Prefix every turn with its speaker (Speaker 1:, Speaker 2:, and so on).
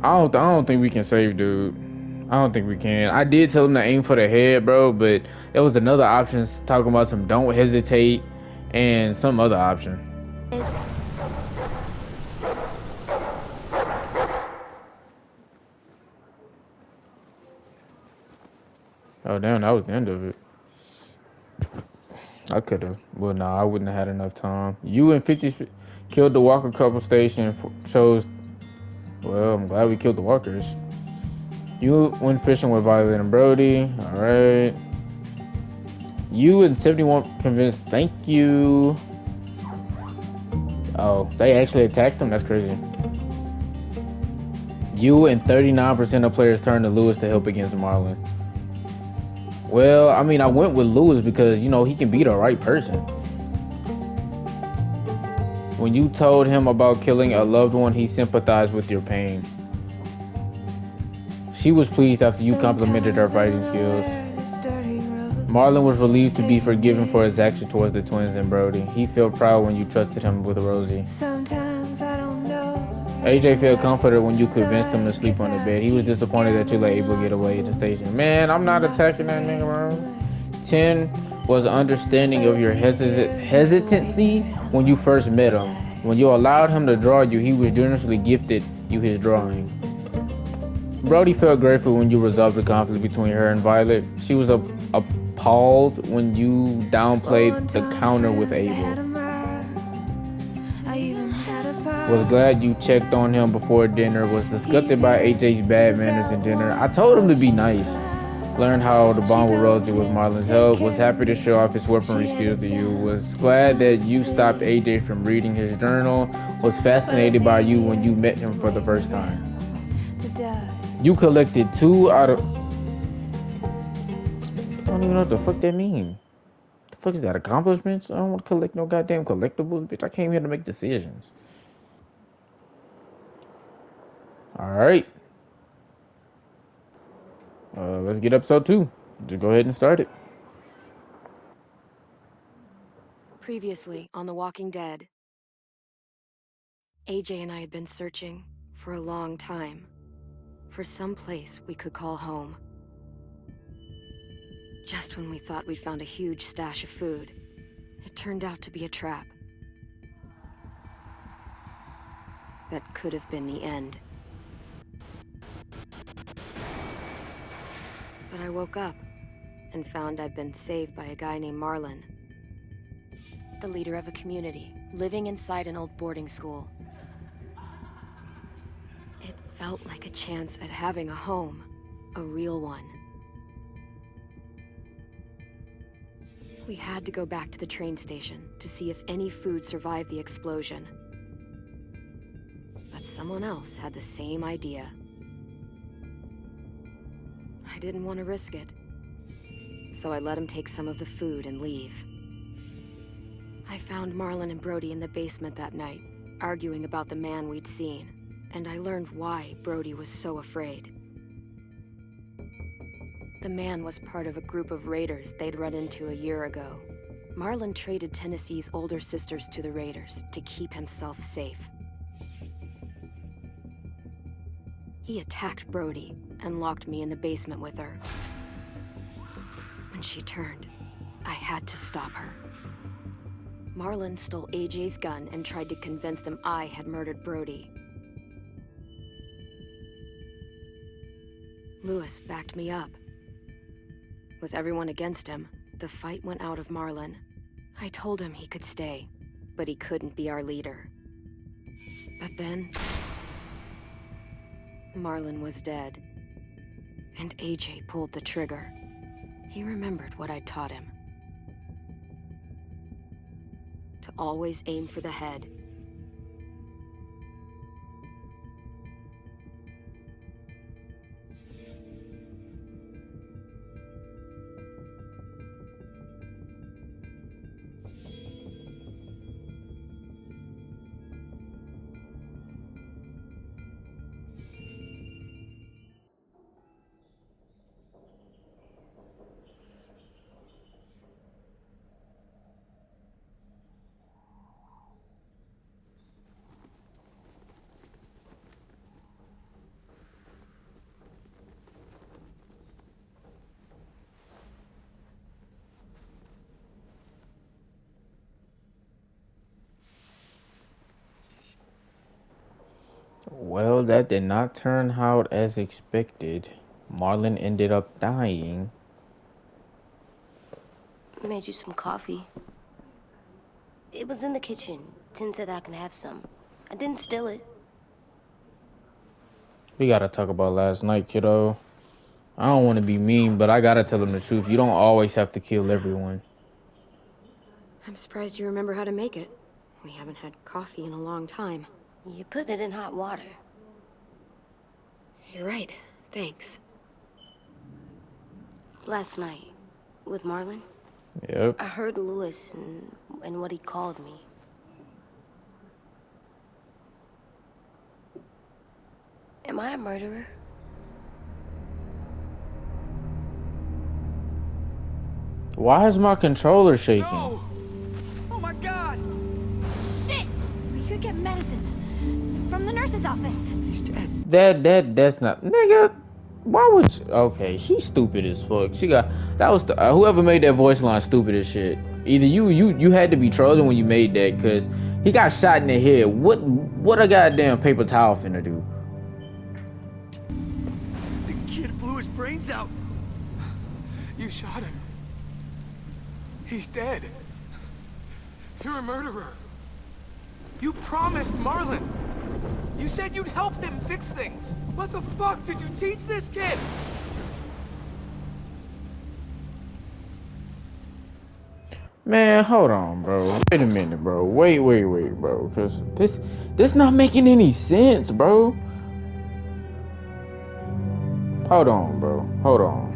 Speaker 1: I don't think we can save, dude. I don't think we can. I did tell him to aim for the head, bro, but there was another option talking about some don't hesitate and some other option. Oh damn, that was the end of it. I could have. Well, no, I wouldn't have had enough time. You and 50 killed the Walker couple station. Chose. Well, I'm glad we killed the Walkers. You went fishing with Violet and Brody. All right. You and 71 convinced. Thank you. Oh, they actually attacked them? That's crazy. You and 39% of players turned to Lewis to help against Marlon. Well, I mean, I went with Lewis because, he can be the right person. When you told him about killing a loved one, he sympathized with your pain. She was pleased after you complimented her fighting skills. Marlon was relieved to be forgiven for his action towards the twins and Brody. He felt proud when you trusted him with Rosie. AJ felt comforted when you convinced him to sleep on the bed. He was disappointed that you let Abel get away at the station. Man, I'm not attacking that nigga, bro. 10 was understanding of your hesitancy when you first met him. When you allowed him to draw you, he was generously gifted you his drawing. Brody felt grateful when you resolved the conflict between her and Violet. She was appalled when you downplayed the counter with Abel. Was glad you checked on him before dinner. Was disgusted by AJ's bad manners in dinner. I told him to be nice. Learned how to bond with Rosie with Marlon's help. Was happy to show off his weaponry skills to you. Was glad that you stopped AJ from reading his journal. Was fascinated by you when you met him for the first time. You collected 2 out of... I don't even know what the fuck that mean. The fuck is that? Accomplishments? I don't want to collect no goddamn collectibles, bitch. I came here to make decisions. Alright. Let's get episode 2. Just go ahead and start it.
Speaker 2: Previously on The Walking Dead, AJ and I had been searching for a long time for some place we could call home. Just when we thought we'd found a huge stash of food, it turned out to be a trap. That could have been the end. But I woke up and found I'd been saved by a guy named Marlon, the leader of a community, living inside an old boarding school. It felt like a chance at having a home, a real one. We had to go back to the train station to see if any food survived the explosion. But someone else had the same idea. I didn't want to risk it, so I let him take some of the food and leave. I found Marlon and Brody in the basement that night, arguing about the man we'd seen, and I learned why Brody was so afraid. The man was part of a group of raiders they'd run into a year ago. Marlon traded Tennessee's older sisters to the raiders to keep himself safe. He attacked Brody and locked me in the basement with her. When she turned, I had to stop her. Marlon stole AJ's gun and tried to convince them I had murdered Brody. Lewis backed me up. With everyone against him, the fight went out of Marlon. I told him he could stay, but he couldn't be our leader. But then, Marlon was dead, and AJ pulled the trigger. He remembered what I'd taught him. To always aim for the head.
Speaker 1: Well, that did not turn out as expected. Marlon ended up dying.
Speaker 3: I made you some coffee. It was in the kitchen. Tin said that I can have some. I didn't steal it.
Speaker 1: We gotta talk about last night, kiddo. I don't want to be mean, but I gotta tell him the truth. You don't always have to kill everyone.
Speaker 2: I'm surprised you remember how to make it. We haven't had coffee in a long time.
Speaker 3: You put it in hot water.
Speaker 2: You're right. Thanks.
Speaker 3: Last night, with Marlon,
Speaker 1: Yep.
Speaker 3: I heard Lewis and what he called me. Am I a murderer?
Speaker 1: Why is my controller shaking?
Speaker 4: No! Oh my god!
Speaker 5: Shit! We could get medicine from the nurse's office.
Speaker 4: He's dead.
Speaker 1: That's not, nigga. Why would okay? She's stupid as fuck. She got that was the, whoever made that voice line stupid as shit. Either you had to be trolling when you made that, cause he got shot in the head. What a goddamn paper towel finna do?
Speaker 4: The kid blew his brains out. You shot him. He's dead. You're a murderer. You promised Marlon. You said you'd help him fix things. What the fuck did you teach this kid?
Speaker 1: Man, hold on, bro. Wait a minute, bro. Wait, bro. Cause this not making any sense, bro. Hold on, bro. Hold on.